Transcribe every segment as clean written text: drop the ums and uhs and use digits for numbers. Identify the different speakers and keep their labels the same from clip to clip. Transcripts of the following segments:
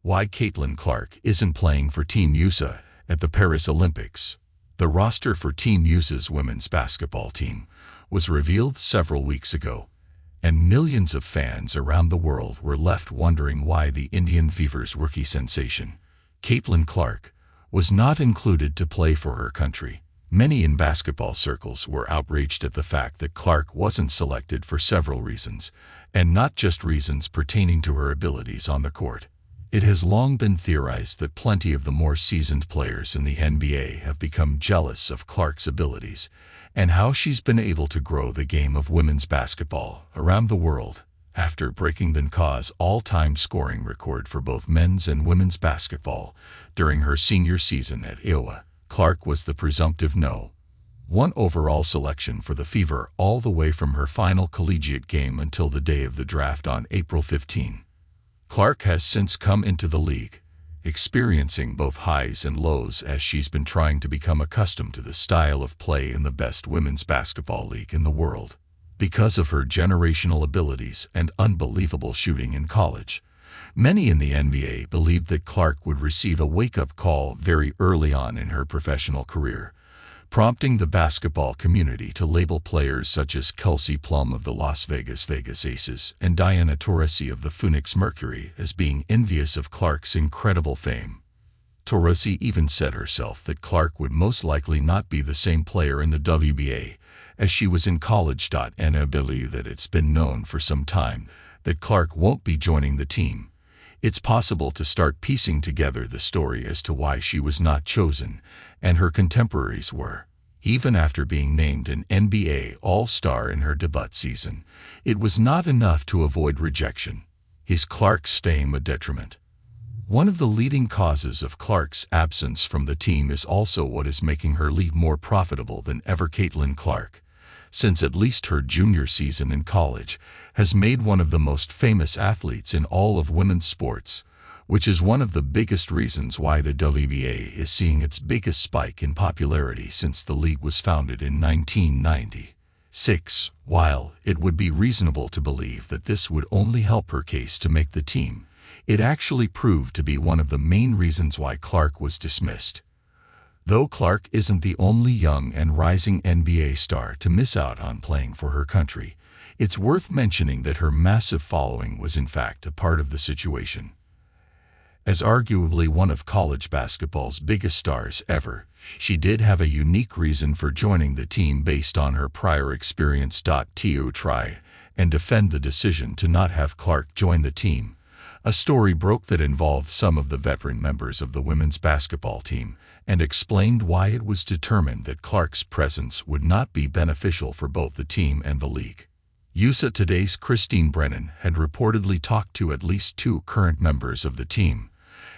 Speaker 1: Why Caitlin Clark isn't playing for Team USA at the Paris Olympics. The roster for Team USA's women's basketball team was revealed several weeks ago, and millions of fans around the world were left wondering why the Indian Fever's rookie sensation, Caitlin Clark, was not included to play for her country. Many in basketball circles were outraged at the fact that Clark wasn't selected for several reasons, and not just reasons pertaining to her abilities on the court. It has long been theorized that plenty of the more seasoned players in the NBA have become jealous of Clark's abilities and how she's been able to grow the game of women's basketball around the world. After breaking the NBA's all-time scoring record for both men's and women's basketball during her senior season at Iowa, Clark was the presumptive No. 1 overall selection for the Fever all the way from her final collegiate game until the day of the draft on April 15. Clark has since come into the league, experiencing both highs and lows as she's been trying to become accustomed to the style of play in the best women's basketball league in the world. Because of her generational abilities and unbelievable shooting in college, many in the NBA believed that Clark would receive a wake-up call very early on in her professional career, prompting the basketball community to label players such as Kelsey Plum of the Las Vegas Aces and Diana Taurasi of the Phoenix Mercury as being envious of Clark's incredible fame. Taurasi even said herself that Clark would most likely not be the same player in the WNBA as she was in college. And I believe that it's been known for some time that Clark won't be joining the team. It's possible to start piecing together the story as to why she was not chosen, and her contemporaries were. Even after being named an NBA All-Star in her debut season, it was not enough to avoid rejection. Is Clark's staying a detriment? One of the leading causes of Clark's absence from the team is also what is making her leave more profitable than ever. Caitlin Clark, since at least her junior season in college, has made one of the most famous athletes in all of women's sports, which is one of the biggest reasons why the WNBA is seeing its biggest spike in popularity since the league was founded in 1996. While it would be reasonable to believe that this would only help her case to make the team, it actually proved to be one of the main reasons why Clark was dismissed. Though Clark isn't the only young and rising NBA star to miss out on playing for her country, it's worth mentioning that her massive following was in fact a part of the situation. As arguably one of college basketball's biggest stars ever, she did have a unique reason for joining the team based on her prior experience. To try and defend the decision to not have Clark join the team, a story broke that involved some of the veteran members of the women's basketball team and explained why it was determined that Clark's presence would not be beneficial for both the team and the league. USA Today's Christine Brennan had reportedly talked to at least 2 current members of the team,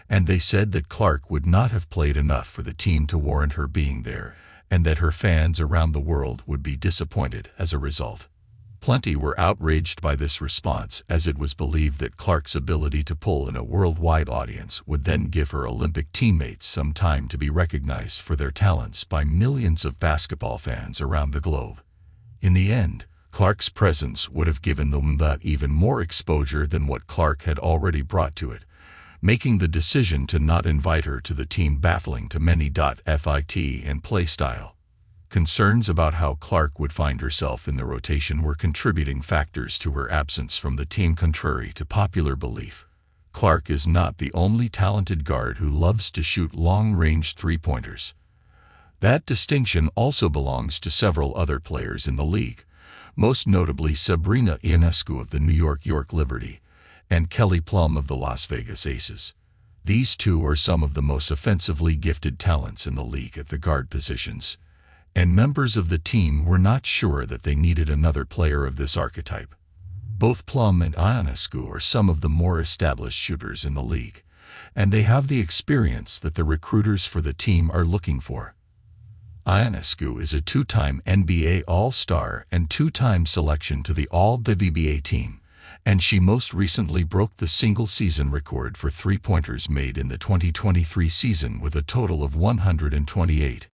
Speaker 1: and they said that Clark would not have played enough for the team to warrant her being there, and that her fans around the world would be disappointed as a result. Plenty were outraged by this response, as it was believed that Clark's ability to pull in a worldwide audience would then give her Olympic teammates some time to be recognized for their talents by millions of basketball fans around the globe. In the end, Clark's presence would have given the WNBA even more exposure than what Clark had already brought to it, making the decision to not invite her to the team baffling to many. Fit and play style. Concerns about how Clark would find herself in the rotation were contributing factors to her absence from the team. Contrary to popular belief, Clark is not the only talented guard who loves to shoot long-range three-pointers. That distinction also belongs to several other players in the league, most notably Sabrina Ionescu of the New York Liberty and Kelly Plum of the Las Vegas Aces. These two are some of the most offensively gifted talents in the league at the guard positions, and members of the team were not sure that they needed another player of this archetype. Both Plum and Ionescu are some of the more established shooters in the league, and they have the experience that the recruiters for the team are looking for. Ionescu is a 2-time NBA All-Star and 2-time selection to the All-WNBA team, and she most recently broke the single-season record for three-pointers made in the 2023 season with a total of 128.